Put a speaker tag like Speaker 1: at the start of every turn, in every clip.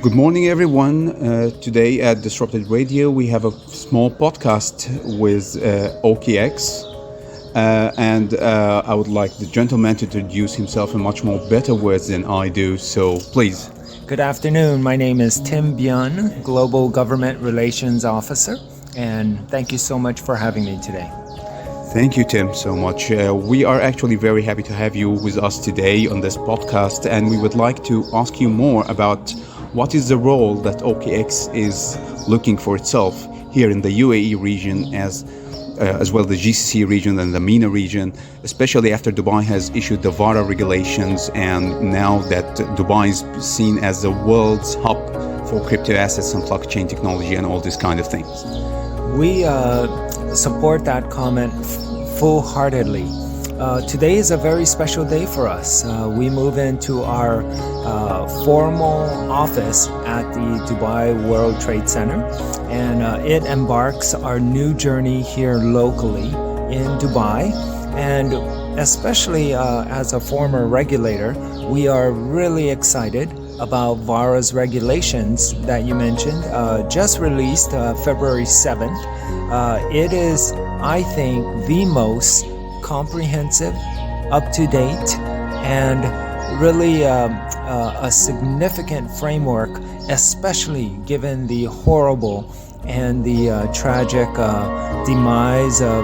Speaker 1: Good morning, everyone. Today at Disrupted Radio, we have a small podcast with OKX. And I would like the gentleman to introduce himself in much more better words than I do. So please.
Speaker 2: Good afternoon. My name is Tim Byun, Global Government Relations Officer. And thank you so much for having me today.
Speaker 1: Thank you, Tim, so much. We are actually very happy to have you with us today on this podcast. And we would like to ask you more about what is the role that OKX is looking for itself here in the UAE region as well the GCC region and the MENA region, especially after Dubai has issued the VARA regulations and now that Dubai is seen as the world's hub for crypto assets and blockchain technology and all these kind of things.
Speaker 2: We support that comment full-heartedly. Today is a very special day for us. We move into our formal office at the Dubai World Trade Center, and it embarks our new journey here locally in Dubai. And especially as a former regulator, we are really excited about VARA's regulations that you mentioned, just released February 7th. It is, I think, the most comprehensive, up-to-date, and really a significant framework, especially given the horrible and the tragic demise of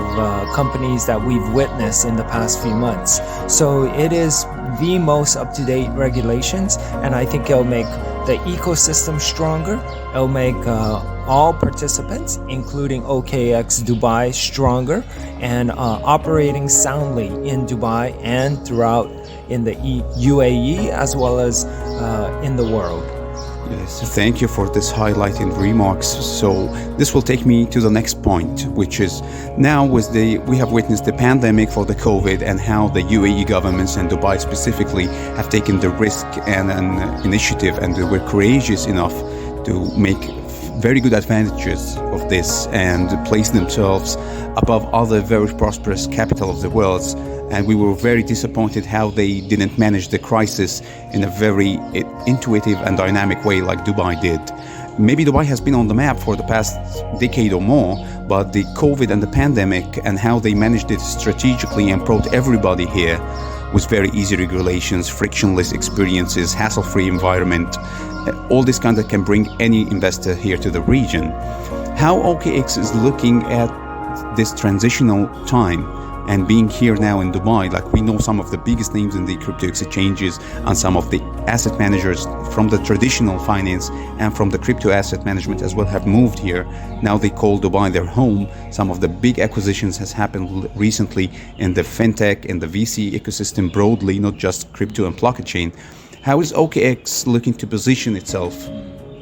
Speaker 2: companies that we've witnessed in the past few months. So it is the most up-to-date regulations, and I think it'll make the ecosystem stronger. It'll make all participants, including OKX Dubai, stronger and operating soundly in Dubai and throughout in the UAE as well as in the world.
Speaker 1: Yes, thank you for this highlighting remarks. So this will take me to the next point, which is now we have witnessed the pandemic for the COVID and how the UAE governments and Dubai specifically have taken the risk and an initiative, and they were courageous enough to make very good advantages of this and place themselves above other very prosperous capital of the world. And we were very disappointed how they didn't manage the crisis in a very intuitive and dynamic way like Dubai did. Maybe Dubai has been on the map for the past decade or more, but the COVID and the pandemic and how they managed it strategically and brought everybody here with very easy regulations, frictionless experiences, hassle-free environment, all this kind that can bring any investor here to the region. How OKX is looking at this transitional time and being here now in Dubai, like we know some of the biggest names in the crypto exchanges and some of the asset managers from the traditional finance and from the crypto asset management as well have moved here. Now they call Dubai their home. Some of the big acquisitions has happened recently in the fintech and the VC ecosystem broadly, not just crypto and blockchain. How is OKX looking to position itself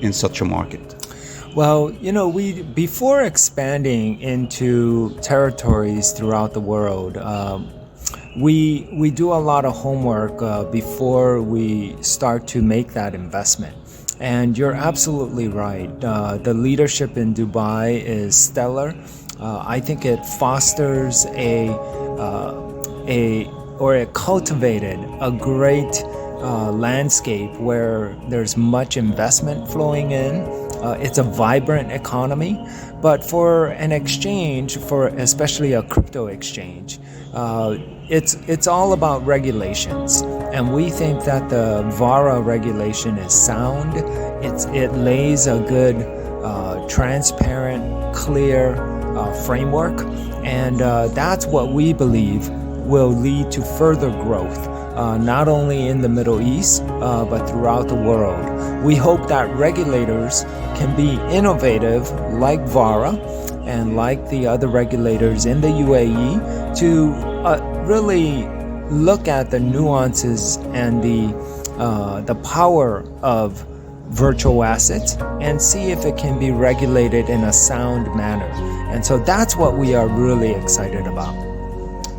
Speaker 1: in such a market?
Speaker 2: Well, we before expanding into territories throughout the world, we do a lot of homework before we start to make that investment. And you're absolutely right. The leadership in Dubai is stellar. I think it fosters it cultivated a great landscape where there's much investment flowing in. It's a vibrant economy, but for an exchange, for especially a crypto exchange, it's all about regulations, and we think that the VARA regulation is sound. It lays a good, transparent, clear framework, and that's what we believe will lead to further growth. Not only in the Middle East, but throughout the world. We hope that regulators can be innovative like VARA and like the other regulators in the UAE to really look at the nuances and the power of virtual assets and see if it can be regulated in a sound manner. And so that's what we are really excited about.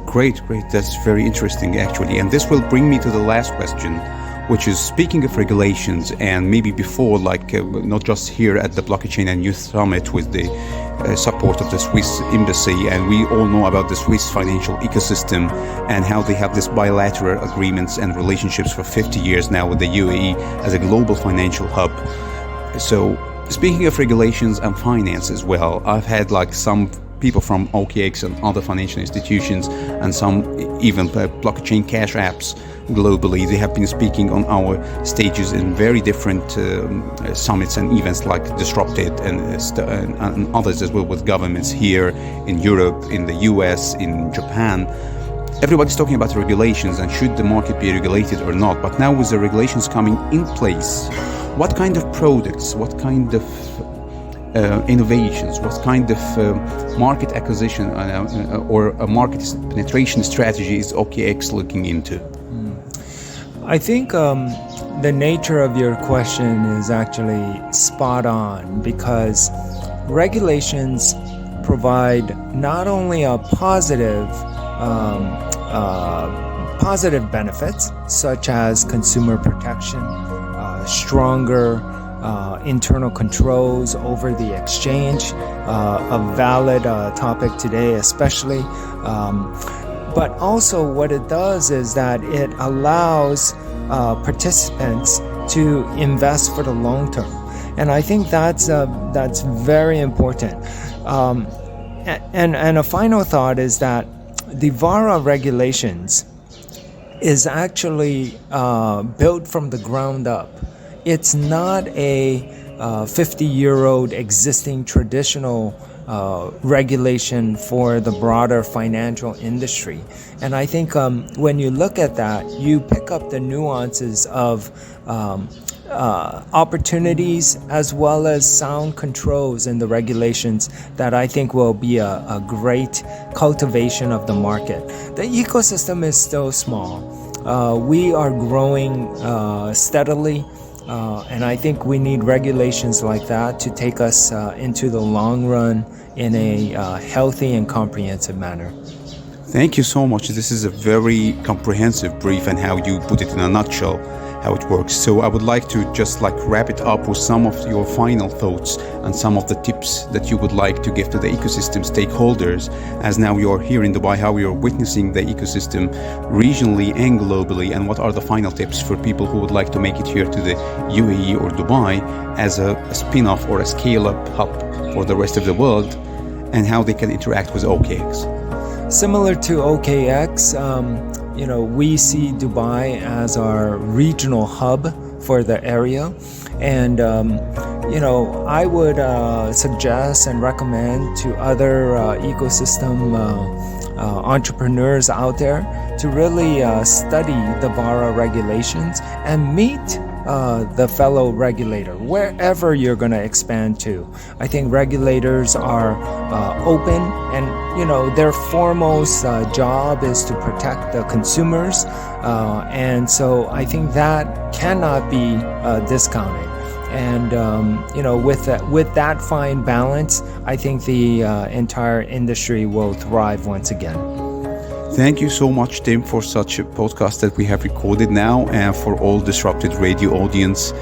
Speaker 1: Great. That's very interesting, actually. And this will bring me to the last question, which is speaking of regulations and maybe before, not just here at the Blockchain and Youth Summit with the support of the Swiss Embassy, and we all know about the Swiss financial ecosystem and how they have this bilateral agreements and relationships for 50 years now with the UAE as a global financial hub. So speaking of regulations and finance as well, I've had like some people from OKX and other financial institutions and some even blockchain cash apps globally. They have been speaking on our stages in very different summits and events like Disrupted and others as well with governments here in Europe, in the US, in Japan. Everybody's talking about regulations and should the market be regulated or not. But now with the regulations coming in place, what kind of products, what kind of innovations, what kind of market acquisition or a market penetration strategy is OKX looking into?
Speaker 2: I think the nature of your question is actually spot on, because regulations provide not only a positive benefits such as consumer protection, stronger internal controls over the exchange, a valid topic today especially, but also what it does is that it allows participants to invest for the long term, and I think that's very important. And a final thought is that the VARA regulations is actually built from the ground up. It's not a 50-year-old existing traditional regulation for the broader financial industry. And I think when you look at that, you pick up the nuances of opportunities as well as sound controls in the regulations that I think will be a great cultivation of the market. The ecosystem is still small. We are growing steadily. And I think we need regulations like that to take us into the long run in a healthy and comprehensive manner.
Speaker 1: Thank you so much. This is a very comprehensive brief and how you put it in a nutshell, how it works. So I would like to just wrap it up with some of your final thoughts and some of the tips that you would like to give to the ecosystem stakeholders, as now you're here in Dubai, how you're witnessing the ecosystem regionally and globally, and what are the final tips for people who would like to make it here to the UAE or Dubai as a spin-off or a scale-up hub for the rest of the world, and how they can interact with OKX.
Speaker 2: Similar to OKX, we see Dubai as our regional hub for the area. And, I would suggest and recommend to other ecosystem entrepreneurs out there to really study the VARA regulations and meet the fellow regulator wherever you're going to expand to. I think regulators are open, and their foremost job is to protect the consumers, and so I think that cannot be discounted. And with that fine balance, I think the entire industry will thrive once again.
Speaker 1: Thank you so much, Tim, for such a podcast that we have recorded now, and for all Disrupted Radio audience.